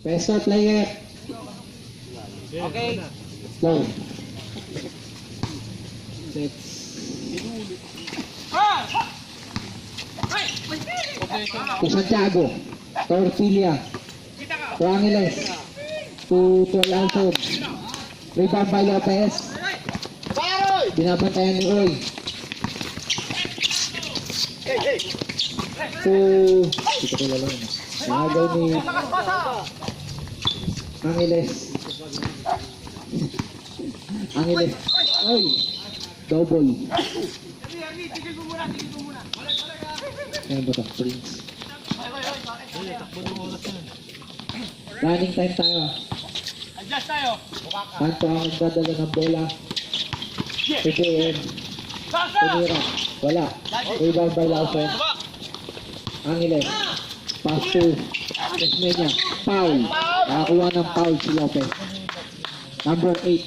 Pesta player. Okay. Go. Let's. To Santiago. Tortilla. To Angeles. To Alonso. Rebound by Lopez. Binabantayan ni Roy. To... Dito ko lalong. Nagaw ni... Angeles. Angeles. Oy! Double. Ayan ba ito? Prince. Running time tayo. Adjust tayo. Kanto ang nagdadala ng bola. PPM. Tumira. Wala. Rebound by Lawson. Angeles. Pass to Esmenia. Foul. Nakakuha ng foul si Lopez. Number 8.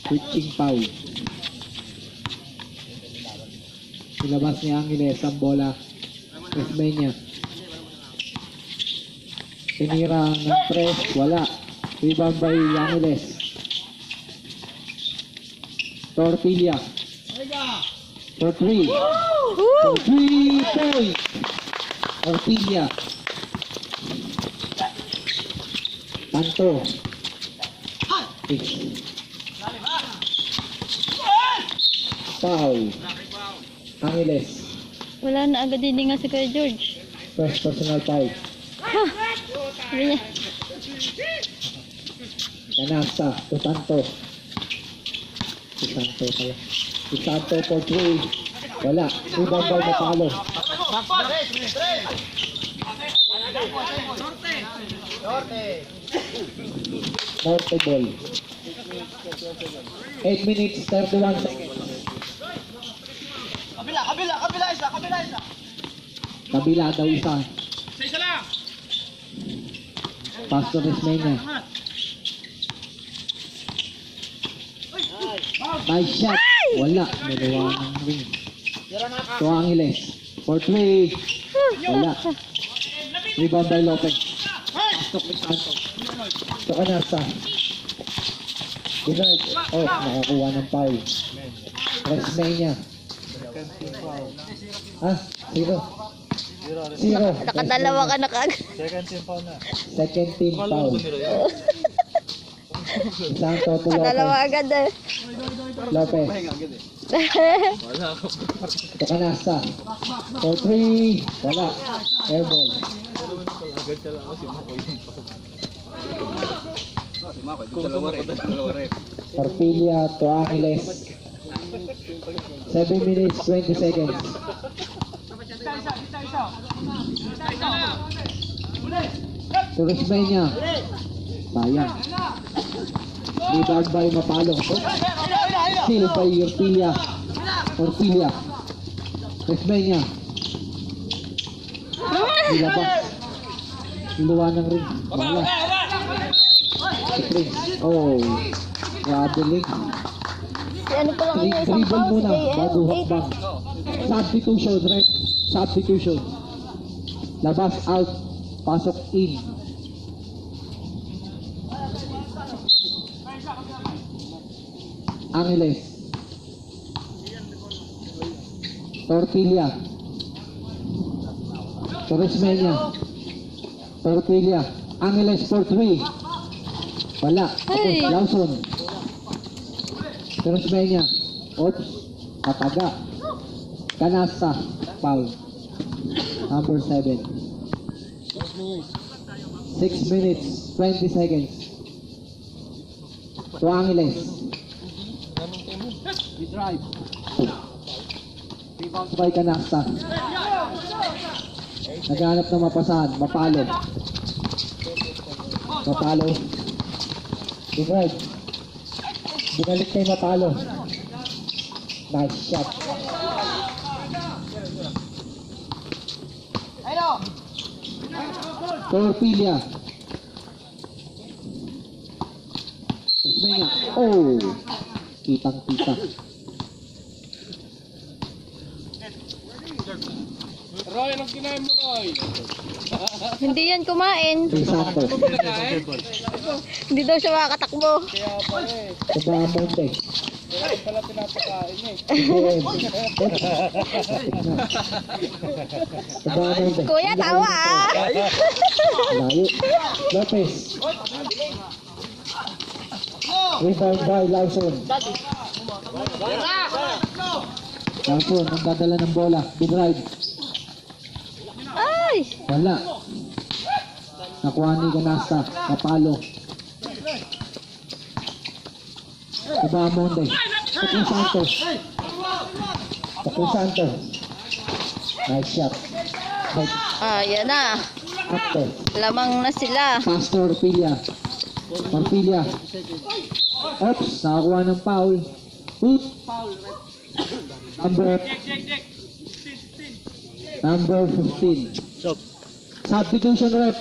Switching foul. Nilabas ni Angeles ang bola. Esmenia. Tinira ng press. Wala. Rebound by Angeles. Tortilla. For 3. For 3 points. Tortilla. Tanto. Foul. Angeles. Wala na agad din nga si Kuya George. First personal foul. Ha! Sabi niya. Canasta. To Tanto. To Tanto pala. To Tanto for 3. Wala. Rebound by Matalo. Norte ball. 8 minutes, 31 seconds. Kabila isa. Kabila daw isa. Isa lang. Pastor Esmenia. Nice shot. Wala. Nagawa ng ring. To Angeles. For 3. Wala. Rebound by Lopez. Pasok ni Santos. To Canasta. Bernard. Oh, nakakuha ng foul. Esmenia. Ah, 0. 0. Nakadalawa ka na kagad. Second team foul. Santo to Nakadalawa Lopez. agad eh. Lopez. To Canasta. For 3. Wala. Airball. Tortilla to Angeles. 7 minutes, 20 seconds. To Esmenia. Sayang. Rebound by Mapalo. Steal by Tortilla. Tortilla. Esmenia. Nilabas. Niluwa ng ring. Wala. Si Prince. Oh. Grabe ling. Si ano pa lang ang isang Dribble pound, muna si bago JM. hakbang. Substitution, rep. Substitution. Labas out. Pasok in. Angeles. Tortilla. Torresmenia. Tortilla. Angeles for 3. Wala. Hey. Lawson. Torresmenia. Oops. Kataga. Canasta. Foul. Number 7. 6 minutes. 20 seconds. To Angeles. Drive. Rebound by Canasta. Naghanap na mapasahan. Mapalo. Mapalo. Drive. Bumalik kay Mapalo. Nice shot. Tortilla. Esmenia. Oh. Kitang-kita. Roy, anong kinain mo, Roy? Hindi yan kumain. Ray Santos. Hindi daw siya makakatakbo. Tabamonte. Tabamonte. Kuya, tawa ah. Layo. Lopez. Rebound by Lawson. Lawson, ang dadala ng bola. Big ride. Ay! Wala. Nakuha ni Ganasta. Kapalo. Tabamonte. Takong Santos. Takong Santos. Nice shot. Right. Yan na. After. Lamang na sila. Pastor Orpilia. Orpilia. Oops, nakakuha ng foul. Oop. Number 15. Substitution rep.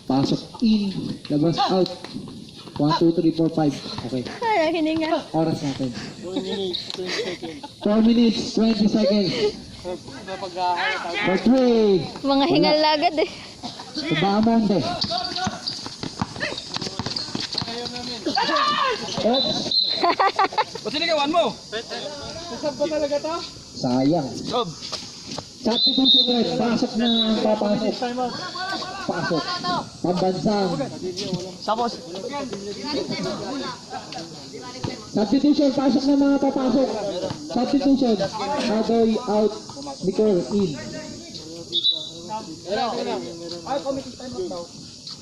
Pasok in. Labas out. 1, 2, 3, 4, 5. Okay. Ay, hininga. Oras natin. 4 minutes, 20 seconds. For 3. Mga hingal agad eh. Tabamonte. Oops. Ba't sinigawan mo? Sayang. Substitution rep. Pasok na papasok. Pasok. Pambansang. Substitution. Pasok na mga papasok. Substitution. Madoy out. Nicole in.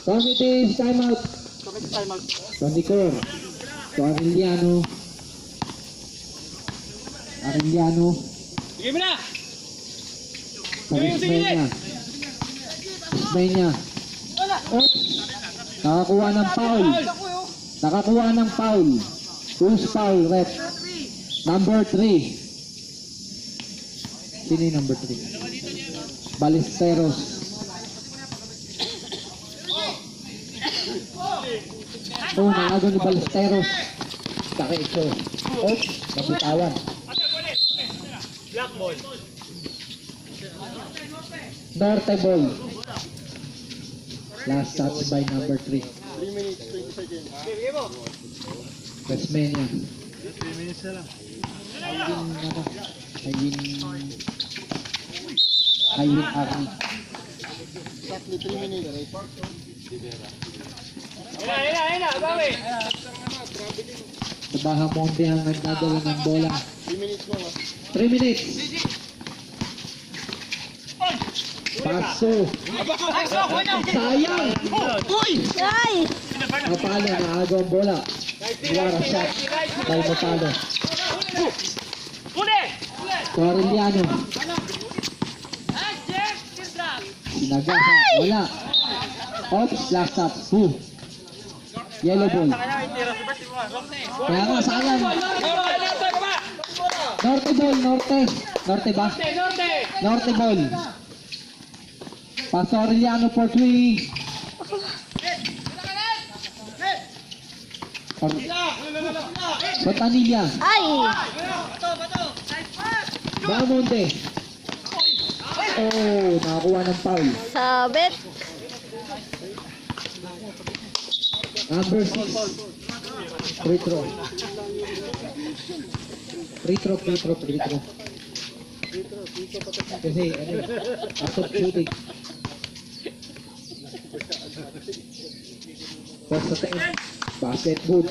Committee timeout. From Nicole. To Arellano. Arellano. Sige mo na! Sa Ismenia. Ismenia. Oops. Nakakuha ng foul. Nakakuha ng foul. Who's foul, rep? Number 3. Sino yung number 3? Ballesteros. Oh, nakago ni Ballesteros. Kaka-ito. Oops. Nabitawan. Black ball. Norte ball. Last shots by number 3. 3 minutes, 20 seconds. Sige mo. Tasmania. 3 minutes na lang. Highwin Army. Exactly 3 minutes. Ayun na, bawi. Tabamonte ang nagdadala ng bola. 3 minutes mo. 3 minutes. Paso. Sayang. Ay! Mapalo, naago ang bola. Buwara shot. By Mapalo. Corelliano. Sinagasa. Wala. Oops, last stop. Yellow ball. Kaya nga, sayang. Norte ball, norte. Norte ba? Norte ball. Paso Arellano for 3. Batanilla. Ay! Bamonte. Oh, nakakuha ng foul. Sabit. Number 6. Free throw. Free throw. Kasi, after shooting. First attempt. Basketball.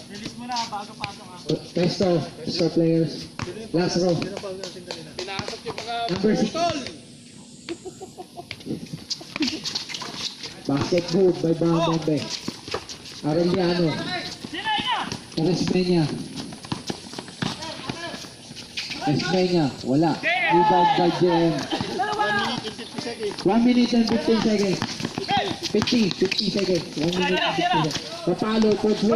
Release mo na bago pasok ha. Pesto players. Last row. Pinasok yung mga Number 6. Basketball by Bamonte. Arellano. Esmenia. Wala. Rebound by JM. 1 minute and 15 seconds. 50 seconds. 1 minute and 15 seconds. Papalo for 3.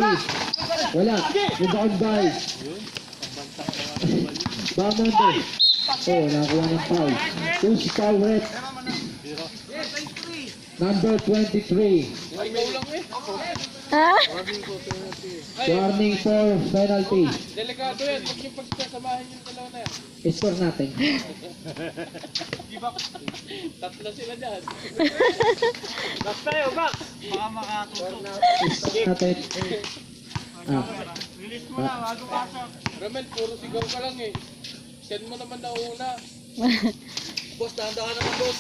Wala. Rebound by Bamonte. Oh, nakakuha ng foul. Who's foul red? Number 23. Ha? Warning for penalty. Delikado yan. Huwag yung pagsasamahin yung dalawa na yan. Score natin. Tatlo sila dyan. Back tayo, back. Baka makatuto. Score natin. Release mo na, bago pasok. Ramel, puro sigaw ka lang eh. Send mo naman na una. Boss, tanda ka naman, boss.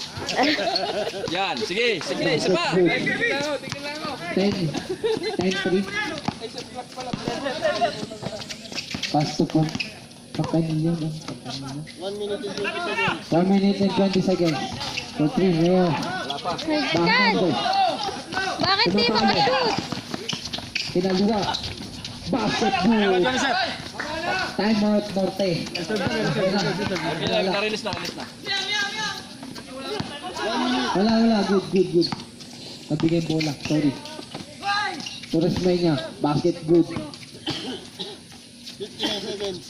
Yan, sige, sige, isa pa. Tingin lang ako. 10-3. Ay, sa plug pala. Pass to po. Pagkanilya. 1 minute and 20 seconds. 1 minute and 20 seconds. So 3, Leo. God! Bakit di makashoot? Kinaliwa. Basketball. Time out, Norte. Narilis na, release na. Wala. Good. Nabigay bola. Sorry. Torres niya. Basket good. 59 seconds.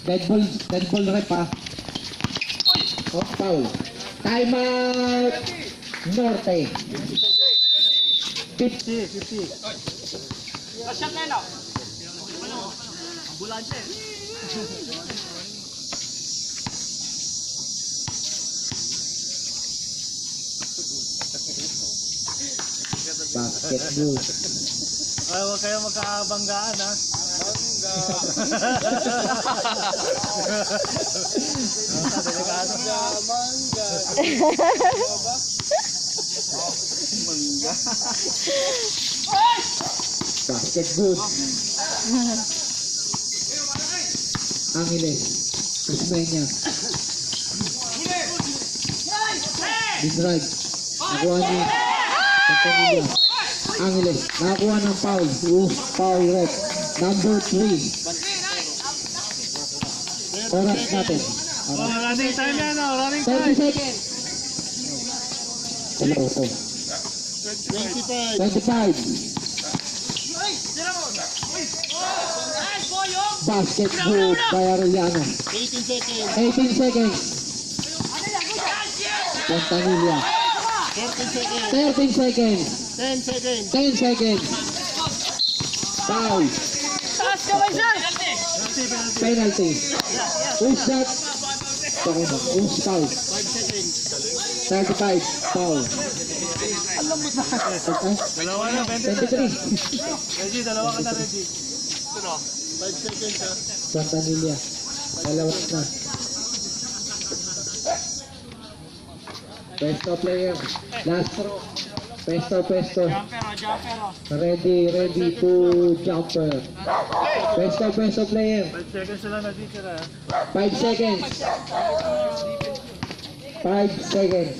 Dead ball rep ha. Oh, foul. Time out. Norte. 50. Basket good. Ay, huwag kayo magkakabanggaan ha. Basket good. Angeles. Ismenya. Dinride. Nakuha niya. Pagkanila. Angeles. Nakakuha ng foul. Foul rep. Number 3. Oras natin. Running time yan o, running 30 seconds. Hello, 25. Basket good by Arellano. 18 seconds. Pontanilla. 13 seconds. 10 seconds. Foul. Penalty. Who's that? Who's foul? 35. Foul. Dalawa na, 23. Reggie, dalawa ka na, Reggie. 5 seconds ha. Pontanilla. Dalawa na. Pesto player. Last throw. Pesto. Jumper. Ready to jumper. Pesto player. 5 seconds sila na titira ha. 5 seconds. 5 seconds.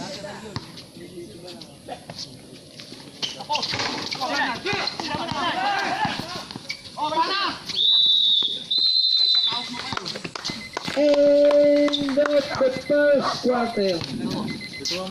End of the first quarter.